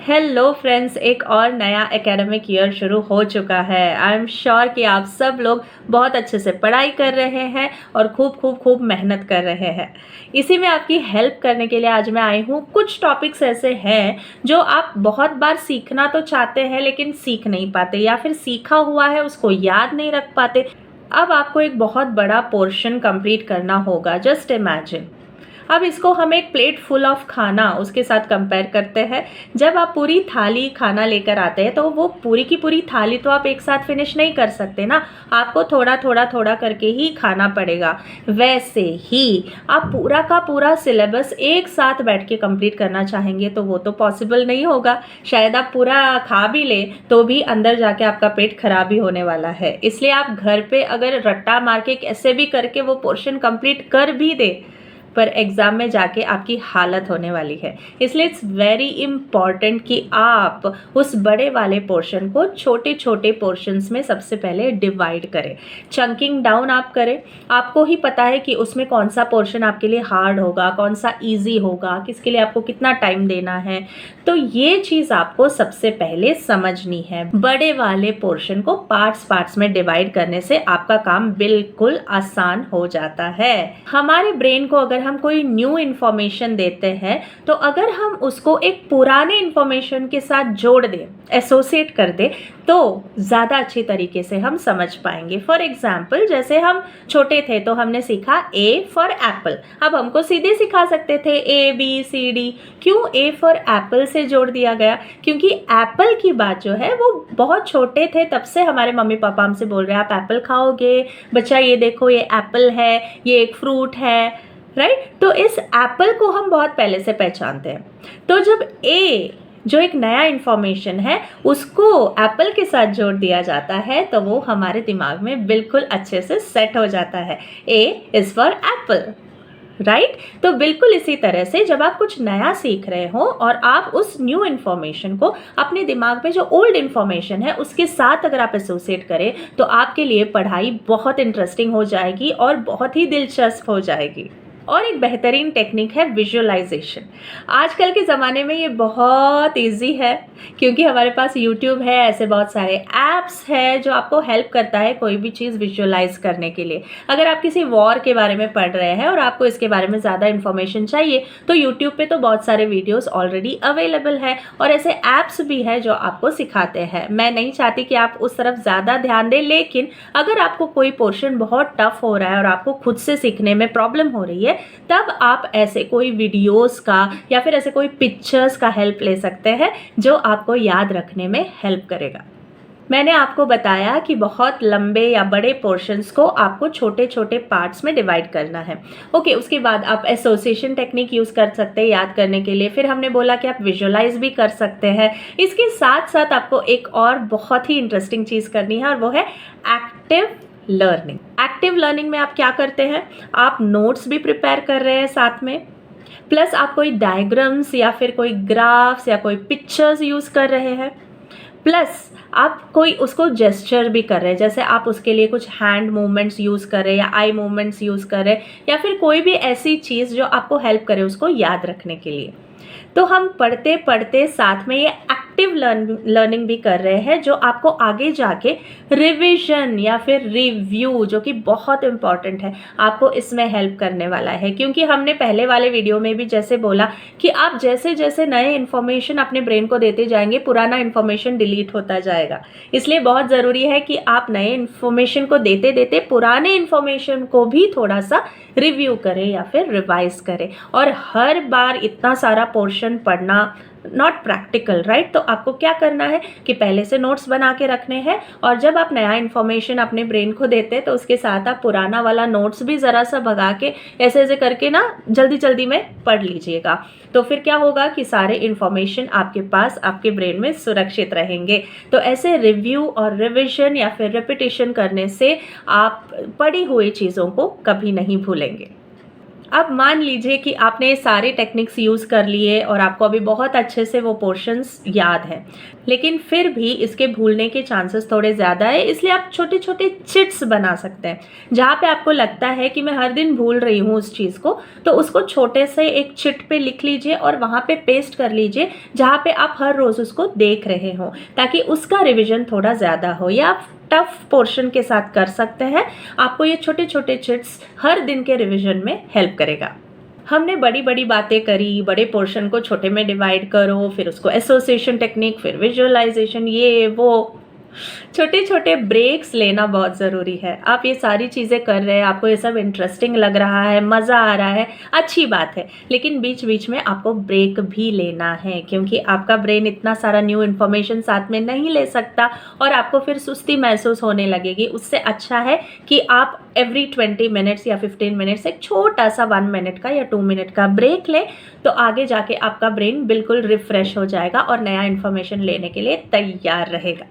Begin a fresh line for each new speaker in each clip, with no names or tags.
Hello friends, एक और नया एकेडमिक ईयर शुरू हो चुका है। आई एम श्योर कि आप सब लोग बहुत अच्छे से पढ़ाई कर रहे हैं और खूब मेहनत कर रहे हैं। इसी में आपकी हेल्प करने के लिए आज मैं आई हूँ। कुछ टॉपिक्स ऐसे हैं जो आप बहुत बार सीखना तो चाहते हैं लेकिन सीख नहीं पाते, या फिर सीखा हुआ है उसको याद नहीं रख पाते। अब आपको एक बहुत बड़ा पोर्शन कंप्लीट करना होगा। जस्ट इमेजिन, अब इसको हम एक प्लेट फुल ऑफ खाना उसके साथ कंपेयर करते हैं। जब आप पूरी थाली खाना लेकर आते हैं तो वो पूरी की पूरी थाली तो आप एक साथ फिनिश नहीं कर सकते ना, आपको थोड़ा करके ही खाना पड़ेगा। वैसे ही आप पूरा का पूरा सिलेबस एक साथ बैठ के कंप्लीट करना चाहेंगे तो वो तो पॉसिबल नहीं होगा। शायद आप पूरा खा भी ले तो भी अंदर जाके आपका पेट खराब ही होने वाला है। इसलिए आप घर पे अगर रट्टा मार के कैसे भी करके वो पोर्शन कंप्लीट कर भी दे, पर एग्ज़ाम में जाके आपकी हालत होने वाली है। इसलिए इट्स वेरी इम्पॉर्टेंट कि आप उस बड़े वाले पोर्शन को छोटे छोटे पोर्शंस में सबसे पहले डिवाइड करें, चंकिंग डाउन आप करें। आपको ही पता है कि उसमें कौन सा पोर्शन आपके लिए हार्ड होगा, कौन सा ईजी होगा, किसके लिए आपको कितना टाइम देना है। तो ये चीज़ आपको सबसे पहले समझनी है। बड़े वाले पोर्शन को पार्ट्स में डिवाइड करने से आपका काम बिल्कुल आसान हो जाता है। हमारे ब्रेन को अगर हम कोई न्यू इन्फॉर्मेशन देते हैं तो अगर हम उसको एक पुराने इन्फॉर्मेशन के साथ जोड़ दें, एसोसिएट कर दें, तो ज़्यादा अच्छी तरीके से हम समझ पाएंगे। फॉर एग्जाम्पल, जैसे हम छोटे थे तो हमने सीखा ए फॉर एप्पल। अब हमको सीधे सिखा सकते थे ABCD। क्यों ए फॉर एप्पल से जोड़ दिया गया? क्योंकि एप्पल की बात जो है वो बहुत छोटे थे तब से हमारे मम्मी पापा हमसे बोल रहे हैं आप एप्पल खाओगे बच्चा, ये देखो ये एप्पल है, ये एक फ्रूट है, राइट। तो इस एप्पल को हम बहुत पहले से पहचानते हैं। तो जब ए जो एक नया इंफॉर्मेशन है उसको एप्पल के साथ जोड़ दिया जाता है तो वो हमारे दिमाग में बिल्कुल अच्छे से सेट हो जाता है। ए इज फॉर एप्पल, राइट। तो बिल्कुल इसी तरह से जब आप कुछ नया सीख रहे हो और आप उस न्यू इन्फॉर्मेशन को अपने दिमाग में जो ओल्ड इन्फॉर्मेशन है उसके साथ अगर आप एसोसिएट करें तो आपके लिए पढ़ाई बहुत इंटरेस्टिंग हो जाएगी और बहुत ही दिलचस्प हो जाएगी। और एक बेहतरीन टेक्निक है विजुअलाइजेशन। आजकल के ज़माने में ये बहुत इजी है क्योंकि हमारे पास यूट्यूब है, ऐसे बहुत सारे ऐप्स है जो आपको हेल्प करता है कोई भी चीज़ विजुअलाइज करने के लिए। अगर आप किसी वॉर के बारे में पढ़ रहे हैं और आपको इसके बारे में ज़्यादा इन्फॉर्मेशन चाहिए तो यूट्यूब पे तो बहुत सारे वीडियोस ऑलरेडी अवेलेबल है और ऐसे ऐप्स भी है जो आपको सिखाते हैं। मैं नहीं चाहती कि आप उस तरफ ज़्यादा ध्यान दें, लेकिन अगर आपको कोई पोर्शन बहुत टफ हो रहा है और आपको खुद से सीखने में प्रॉब्लम हो रही है तब आप ऐसे कोई वीडियोस का या फिर ऐसे कोई पिक्चर्स का हेल्प ले सकते हैं जो आपको याद रखने में हेल्प करेगा। मैंने आपको बताया कि बहुत लंबे या बड़े पोर्शंस को आपको छोटे छोटे पार्ट्स में डिवाइड करना है। ओके, उसके बाद आप एसोसिएशन टेक्निक यूज़ कर सकते हैं याद करने के लिए। फिर हमने बोला कि आप विजुअलाइज भी कर सकते हैं। इसके साथ साथ आपको एक और बहुत ही इंटरेस्टिंग चीज़ करनी है और वो है एक्टिव लर्निंग। एक्टिव लर्निंग में आप क्या करते हैं? आप नोट्स भी प्रिपेयर कर रहे हैं साथ में, प्लस आप कोई डायग्राम्स या फिर कोई ग्राफ्स या कोई पिक्चर्स यूज़ कर रहे हैं, प्लस आप कोई उसको जेस्चर भी कर रहे हैं। जैसे आप उसके लिए कुछ हैंड मूवमेंट्स यूज़ कर रहे हैं या आई मूवमेंट्स यूज़ कर रहे हैं या फिर कोई भी ऐसी चीज़ जो आपको हेल्प करे उसको याद रखने के लिए। तो हम पढ़ते पढ़ते साथ में ये एक्टिव लर्निंग भी कर रहे हैं जो आपको आगे जाके रिवीजन या फिर रिव्यू, जो कि बहुत इंपॉर्टेंट है, आपको इसमें हेल्प करने वाला है। क्योंकि हमने पहले वाले वीडियो में भी जैसे बोला कि आप जैसे जैसे नए इन्फॉर्मेशन अपने ब्रेन को देते जाएंगे पुराना इन्फॉर्मेशन डिलीट होता जाएगा। इसलिए बहुत ज़रूरी है कि आप नए इन्फॉर्मेशन को देते देते पुराने इन्फॉर्मेशन को भी थोड़ा सा रिव्यू करें या फिर रिवाइज करें। और हर बार इतना सारा पोर्शन पढ़ना नॉट प्रैक्टिकल, राइट। तो आपको क्या करना है कि पहले से नोट्स बना के रखने हैं और जब आप नया इन्फॉर्मेशन अपने ब्रेन को देते हैं तो उसके साथ आप पुराना वाला नोट्स भी ज़रा सा भगा के ऐसे ऐसे करके ना जल्दी में पढ़ लीजिएगा। तो फिर क्या होगा कि सारे इन्फॉर्मेशन आपके पास आपके ब्रेन में सुरक्षित रहेंगे। तो ऐसे रिव्यू और रिविजन या फिर रिपीटिशन करने से आप पढ़ी हुई चीज़ों को कभी नहीं भूलेंगे। अब मान लीजिए कि आपने सारे टेक्निक्स यूज़ कर लिए और आपको अभी बहुत अच्छे से वो पोर्शंस याद हैं, लेकिन फिर भी इसके भूलने के चांसेस थोड़े ज़्यादा है, इसलिए आप छोटे छोटे चिट्स बना सकते हैं। जहाँ पे आपको लगता है कि मैं हर दिन भूल रही हूँ उस चीज़ को, तो उसको छोटे से एक चिट पे लिख लीजिए और वहाँ पे पेस्ट कर लीजिए, जहाँ पे आप हर रोज़ उसको देख रहे हो, ताकि उसका रिविज़न थोड़ा ज़्यादा हो। या आप टफ पोर्शन के साथ कर सकते हैं। आपको ये छोटे छोटे चिट्स हर दिन के रिवीजन में हेल्प करेगा। हमने बड़ी बड़ी बातें करी, बड़े पोर्शन को छोटे में डिवाइड करो, फिर उसको एसोसिएशन टेक्निक, फिर विजुअलाइजेशन, ये वो छोटे छोटे ब्रेक्स लेना बहुत ज़रूरी है। आप ये सारी चीज़ें कर रहे हैं, आपको ये सब इंटरेस्टिंग लग रहा है, मज़ा आ रहा है, अच्छी बात है, लेकिन बीच बीच में आपको ब्रेक भी लेना है, क्योंकि आपका ब्रेन इतना सारा न्यू इन्फॉर्मेशन साथ में नहीं ले सकता और आपको फिर सुस्ती महसूस होने लगेगी। उससे अच्छा है कि आप एवरी 20 मिनट्स या 15 मिनट्स एक छोटा सा 1 मिनट का या 2 मिनट का ब्रेक लें, तो आगे जाके आपका ब्रेन बिल्कुल रिफ्रेश हो जाएगा और नया इन्फॉर्मेशन लेने के लिए तैयार रहेगा।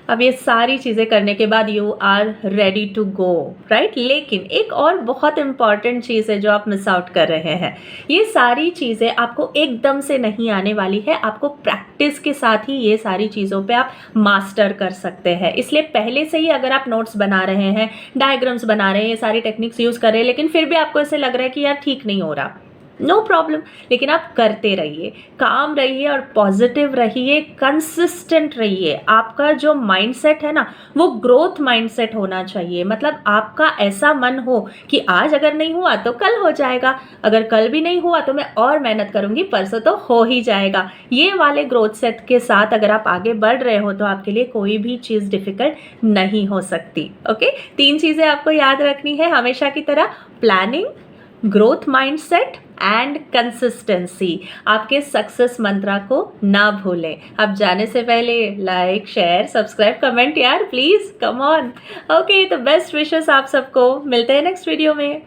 अब ये सारी चीज़ें करने के बाद you are ready to go, right. लेकिन एक और बहुत इंपॉर्टेंट चीज़ है जो आप मिस आउट कर रहे हैं। ये सारी चीज़ें आपको एकदम से नहीं आने वाली है, आपको प्रैक्टिस के साथ ही ये सारी चीज़ों पे आप मास्टर कर सकते हैं। इसलिए पहले से ही अगर आप नोट्स बना रहे हैं, डायग्राम्स बना रहे हैं, ये सारी टेक्निक्स यूज़ कर रहे हैं, लेकिन फिर भी आपको ऐसे लग रहा है कि यार ठीक नहीं हो रहा, नो प्रॉब्लम, लेकिन आप करते रहिए, काम रहिए और पॉजिटिव रहिए, कंसिस्टेंट रहिए। आपका जो माइंडसेट है ना, वो ग्रोथ माइंडसेट होना चाहिए। मतलब आपका ऐसा मन हो कि आज अगर नहीं हुआ तो कल हो जाएगा, अगर कल भी नहीं हुआ तो मैं और मेहनत करूंगी, परसों तो हो ही जाएगा। ये वाले ग्रोथ सेट के साथ अगर आप आगे बढ़ रहे हो तो आपके लिए कोई भी चीज़ डिफिकल्ट नहीं हो सकती। ओके, 3 चीज़ें आपको याद रखनी है हमेशा की तरह: planning, growth mindset and consistency. आपके सक्सेस मंत्रा को ना भूलें। अब जाने से पहले लाइक, शेयर, सब्सक्राइब, कमेंट यार प्लीज़, कम ऑन। ओके, तो बेस्ट विशेस आप सबको। मिलते हैं नेक्स्ट वीडियो में।